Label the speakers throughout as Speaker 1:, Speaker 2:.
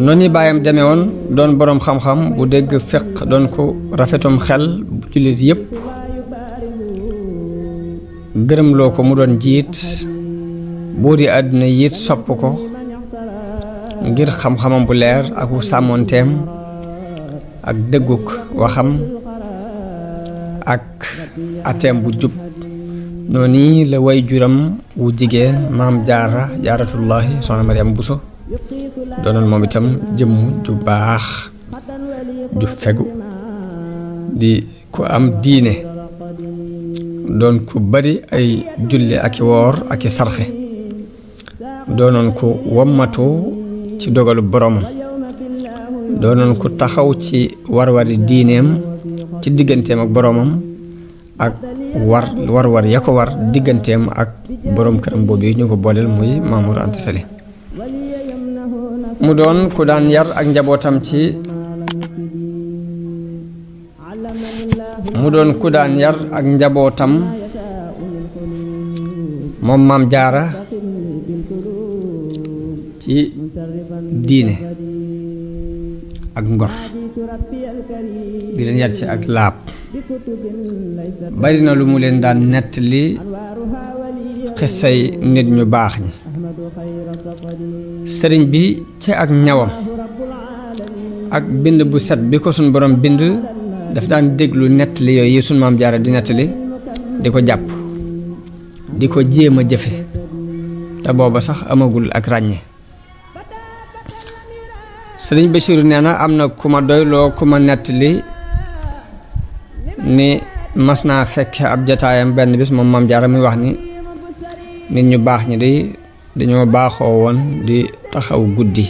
Speaker 1: noonu baayam demee woon doon boroom xam-xam bu dégg fiq doon ko rafetum xel bu jullit yépp gërëmloo ko mu doon jiit buuri àdduna yit sopp ko ngir xam-xamam bu leer ak sàmmoonteem ak dëgguk waxam ak ateem bu jub noonu la way juram wu jigéen maam jaaratullahi soxna Mariama Buso doonoon moom itam jëmm ju baax ju fegu di ku am diine doon ku bari ay julli ak i woor ak i sarxe doonoon ku wommatu ci dogalu boroomam doonoon ku taxaw ci war-wari diineem ci digganteem ak boroomam ak war ya ko war digganteem ak boroom këram boobu yi ñu ko booleel muy Mamour Anta Sali mu doon ku daan yar ak njabootam moom maam jaara ci diine ak ngor di leen yar ci ak laab bari na lu mu leen daan nettali xissay nit ñu baax ñi sëriñ bi ci ak ñawam ak bind bu set bi ko suñ borom bind daf daan déglu nettali yooyu yi suñ maam jaara di nettali di ko jàpp di ko jéem a jëfe te booba sax amagul ak ràññe sëriñ Basiiru nee na am na ku ma doyloo ku ma nettali ni mas naa fekke ab jataayam benn bis moom maam jaara muy wax ni nit ñu baax ñi dañoo baaxoo woon di taxaw guddi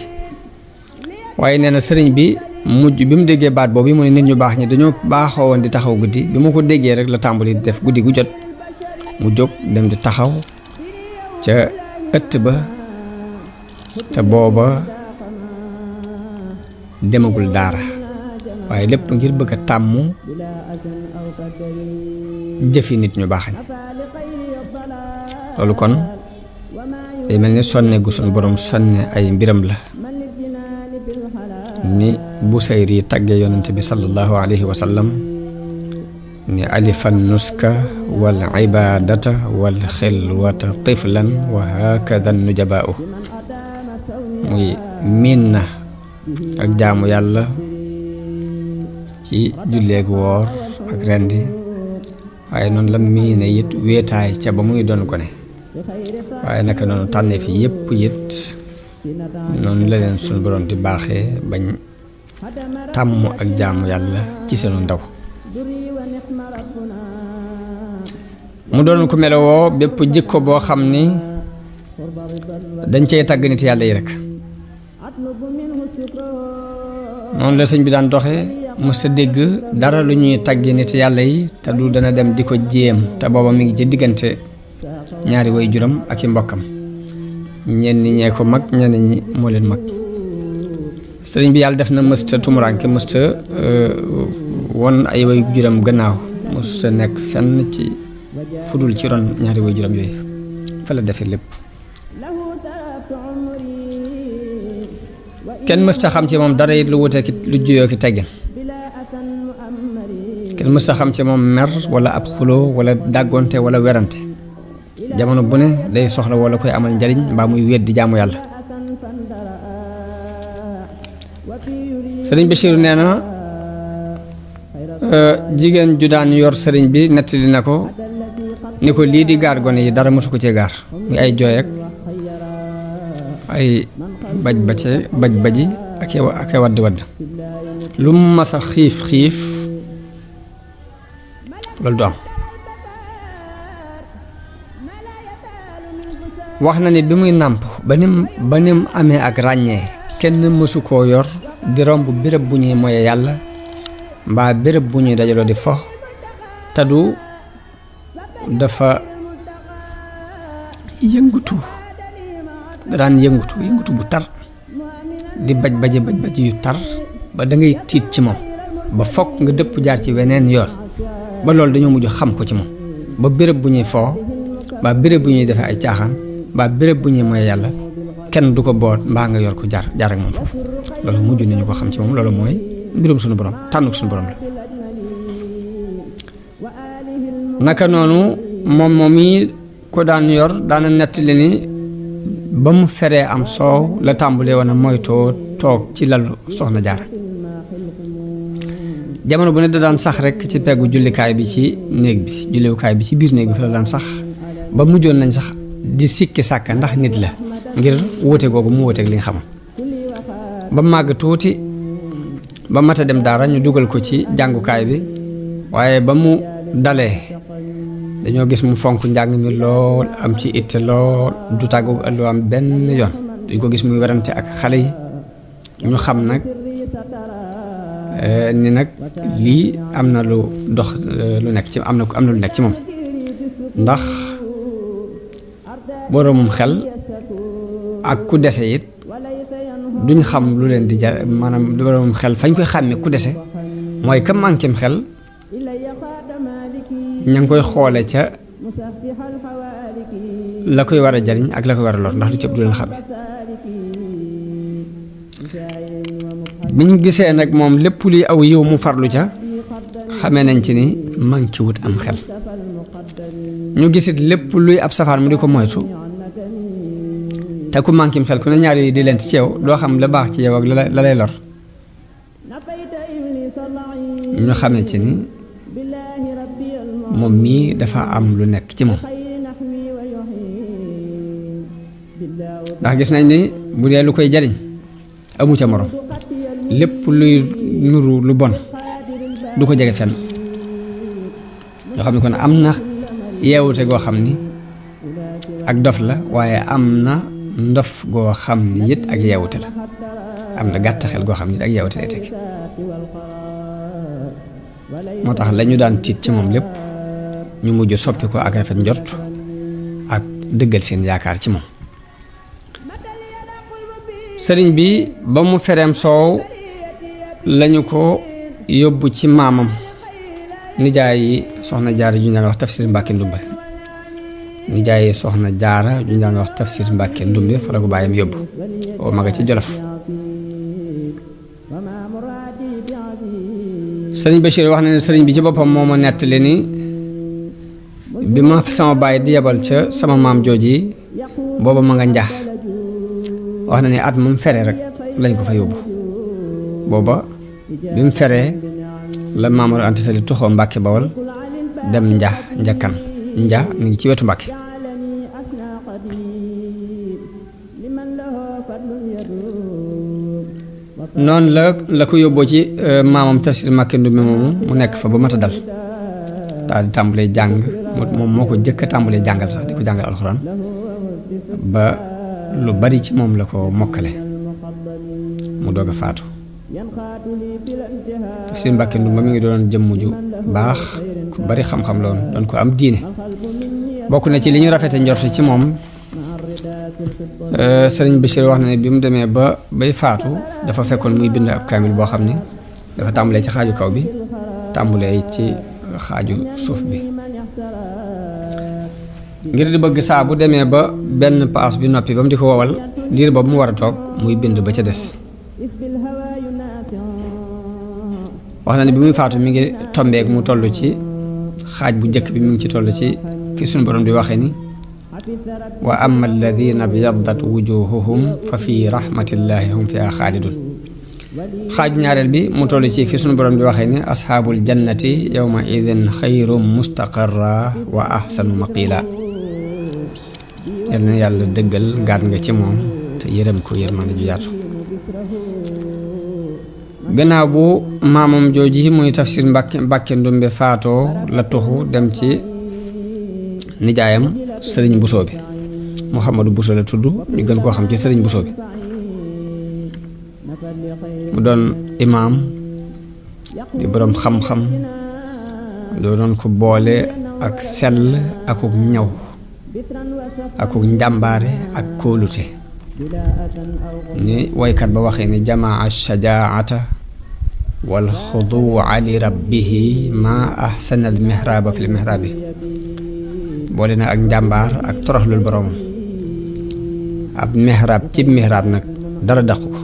Speaker 1: waaye nee na sëriñ bi mujj bi mu déggee baat boobu mu ne nit ñu baax ñi dañoo baaxoo woon di taxaw guddi bi mu ko déggee rek la tàmbali di def guddi gu jot mu jóg dem di taxaw ca ëtt ba te booba demagul daara waaye lépp ngir bëgg a tàmm jëfi nit ñu baax ñi loolu kon day mel ni sonne gu suñ borom sonne ay mbiram la ni Busayri yi tagge yonent bi sallallahu alayhi wa sallam ni alifan nuska wal ibadata wal xilwata tiflan wa hakada nujabaa'u muy miin na ak jaamu yàlla ci julleeg woor ak rendi waaye noonu la miine it wéetaay ca ba muy doon gone waaye naka noonu tànnee fi yépp it noonu la leen suñu borom di baaxee bañ tàmm ak jaamu yàlla ci seenu ndaw mu doon ko melowoo bépp jikko boo xam ni dañ cey tàgg nit yàlla yi rek noonu la sëñ bi daan doxe mësta dégg dara lu ñuy tàggi nit yàlla yi te du dana dem di ko jéem te booba mi ngi ci diggante ñaari way juram ak i mbokkam ñenn ñee ko mag ñenn ñi moo leen mag sëriñ bi yàlla def na mësta tumuraanke mësta won ay way juram gannaaw mësta nekk fenn ci fudul ci ron ñaari way juram yooyu fa la defe lépp kenn mësta xam ci moom dara it lu wute ki lu juyoo ki teggin kenn mësta xam ci moom mer wala ab xuloo wala dàggonte wala werante jamono bu ne day soxla wala koy amal njariñ mbaa muy wéet di jaamu yàlla sëriñ Bachir nee na jigéen ju daan yor sëriñ bi nettali na ko ni ko lii di gaar gone yi dara mësu ko ci gaar muy ay jooy ak ay baj baji ak wadd lu mu masa xiif loolu du am wax na ni bi muy nàmp ba nim amee ak ràññee kenn mësu koo yor di romb béréb bu ñuy moye yàlla mbaa béréb bu ñuy dajaloo di fo te du dafa yëngutu daan yëngutu bu tar di baj yu tar ba da ngay tiit ci moom ba fokk nga dëpp jaar ci weneen yoon ba loolu dañoo mujj xam ko ci moom ba béréb bu ñuy foo ba béréb bu ñuy defee ay caaxaan ba béréb bu ñuy mooy yàlla kenn du ko boot mbaa nga yor ko jaar ak moom foofu loolu mujj nañu ko xam ci moom loolu mooy mbirum suñu borom tànnuk suñu borom la naka noonu moom yi ko daan yor daana nettali ni ba mu feree am soow la tàmbalee woon a moytoo toog ci lalu soxna jaara jamono bu ne da daan sax rek ci peggu jullikaay bi ci néeg bi jullikaay bi ci biir néeg bi fa la daan sax ba mujjoon nañ sax di sikki sàkka ndax nit la ngir wóote googu mu wóoteeg li nga xamoon ba màgg tuuti ba mat a dem daara ñu dugal ko ci jàngukaay bi waaye ba mu dalee dañoo gis mu fonk njàng mi lool am ci itte lool du tàggu ëllu am benn yoon duñ ko gis muy werante ak xale yi ñu xam nag ni nag lii am na lu dox lu nekk ci am na lu nekk ci moom ndax boroomum xel ak ku dese it duñ xam lu leen di jar maanaam boroomum xel fañ koy xàmme ku dese mooy ka mànkim xel ña ngi koy xoole ca la koy war a jariñ ak la koy war a lor ndax lu cëpp du leen xàmme biñ gisee nag moom lépp luy aw yiw mu farlu ca xamee nañ ci ni manki wut am xel ñu gisit lépp luy ab safaan mu di ko moytu te ku mankim xel ku ne ñaar yi di lent ci yow doo xam la baax ci yow ak la lay lor ñu xamee ci ni moom mii dafa am lu nekk ci moom ndax gis nañ ni bu dee lu koy jariñ amu ca morom lépp luy nuru lu bon du ko jege fenn yoo xam ne kon am na yeewute goo xam ni ak dof la waaye am na ndof goo xam ni it ak yeewute la am na gàtt xel goo xam ni it ak yeewute lay teg moo tax la ñu daan tiit ci moom lépp ñu mujj soppi ko ak rafet njort ak dëggal seen yaakaar ci moom sëriñ bi ba mu fereem soow lañu ko yóbbu ci maamam nijaay yi soxna jaara ju ñu daan wax tafsir Mbàkke Ndumbe nijaay yi soxna jaara ju ñu daan wax tafsir Mbàkke Ndumbe fa la ko bàyyam yóbbu oo ma nga ci Jolof sëriñ Bachir wax na ne sëriñ bi ci boppam moo ma nettali ni bi ma sama baay di yebal ca sama maam jooji booba ma nga njax wax na ni at mu fere rek lañ ko fa yóbbu booba bi mu feree la Maamor Anta Sali tuxoo Mbàkke Bawol dem njakkan mi ngi ci wetu Mbàkke noonu la ko yóbboo ci maamam tafsir Mbàkke Ndumbe moomu mu nekk fa ba mat a dal daal di tàmbalee jàng moom moo ko jëkk a tàmbalee jàngal sax di ko jàngal alxuraan ba lu bari ci moom la ko mokkale mu doog a faatu tafsir Mbàkke Ndumbe mi ngi doon jëmm ju baax ku bari xam-xam loon doon ko am diine bokk na ci li ñu rafete njort ci moom sëriñ Bachir wax na ne bi mu demee bay faatu dafa fekkoon muy bind ab kaamil boo xam ni dafa tàmbalee ci xaaju kaw bi tàmbalee ci xaaju suuf bi ngir di bëgg saa bu demee ba benn paas bi noppi ba mu di ko wowal diir boobu mu war a toog muy bind ba ca des wax na ne bi muy faatu mi ngi tombeek mu toll ci xaaj bu njëkk bi mi ngi ci toll ci fi suñu borom di waxee ni wa amma alladina byaddat wujuhuhum fa fi rahmatillahi hum fiha xaalidun xaaju ñaareel bi mu toll ci fi sunu borom di waxee ni asxaabul jannati yawma idin xayrum mustaqarra wa ahsanu maqila yal na yàlla dëggal gaat nga ci moom te yërëm ko yërmande ju yaatu gannaaw bu maamam jooji muy tafsir Mbàkke Ndumbe faatoo la tuxu dem ci nijaayam sëriñ Busoo bi Muhammadu Buso la tudd ñu gën koo xam ci sëriñ Busoo bi mu doon imaam di boroom xam-xam doo doon ko boole ak sell akuk ñaw akuk njàmbaare ak kóolute ni woykat ba waxee ni jamaa shajaata wal xuduwa li rabbihi ma ahsana al mihraaba fi l mihraabi boole na ak njàmbaar ak toroxlul boroomam ab mihrab ci mihrab nag dara dàqu ko